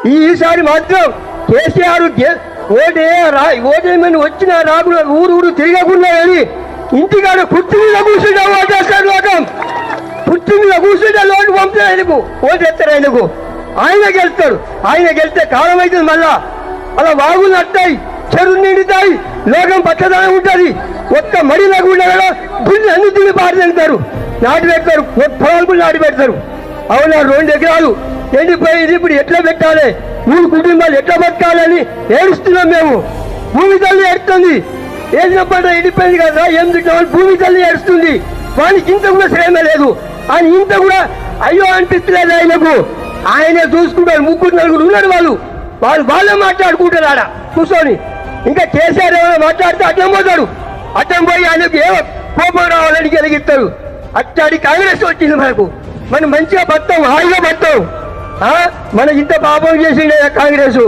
ఈసారి మాత్రం కేసీఆర్ ఓటేమని వచ్చినా రాకుండా ఊరు తిరగకుండా అని ఇంటికాడ కుర్చీ మీద కూర్చుంటే ఓటేస్తాడు లోకం. కుర్చీ మీద కూర్చుంటే లోటు పంపుతారు ఆయనకు, ఓటేస్తారు ఆయనకు. ఆయన గెలుస్తాడు. ఆయన గెలిస్తే కాలం అవుతుంది. మళ్ళా అలా వాగులు నట్టాయి, చెరువు నిండుతాయి, లోకం పచ్చదనం ఉంటుంది. ఒక్క మడి లేకుండా గుళ్ళు అన్ని తిని పారుతారు, నాటి పెడతారు, పొలాలు కూడా నాటి పెడతారు. అవునా, 2 ఎకరాలు ఎండిపోయింది. ఇప్పుడు ఎట్లా పెట్టాలి, 3 కుటుంబాలు ఎట్లా బతకాలని ఏడుస్తున్నాం మేము. భూమి తల్లి ఏడుస్తుంది. వేసిన పంట ఎండిపోయింది కదా, ఏం తింటామని భూమి తల్లి ఏడుస్తుంది. వానికి ఇంత కూడా శ్రమ లేదు. ఆయన ఇంత కూడా అయ్యో అనిపిస్తలేదు ఆయనకు. ఆయనే చూసుకుంటారు. 3-4 ఉన్నారు. వాళ్ళే మాట్లాడుకుంటారు ఆడ కూర్చొని. ఇంకా కేసీఆర్ ఏమైనా మాట్లాడితే అడ్డం పోతాడు. అడ్డం పోయి ఆయనకు ఏమో కోపం రావాలని కలిగిస్తారు. అట్లాంటి కాంగ్రెస్ వచ్చింది మనకు. మనం మంచిగా బతాం, హాయిగా బతాం. మన ఇంత పాపం చేసిండే కాంగ్రెస్.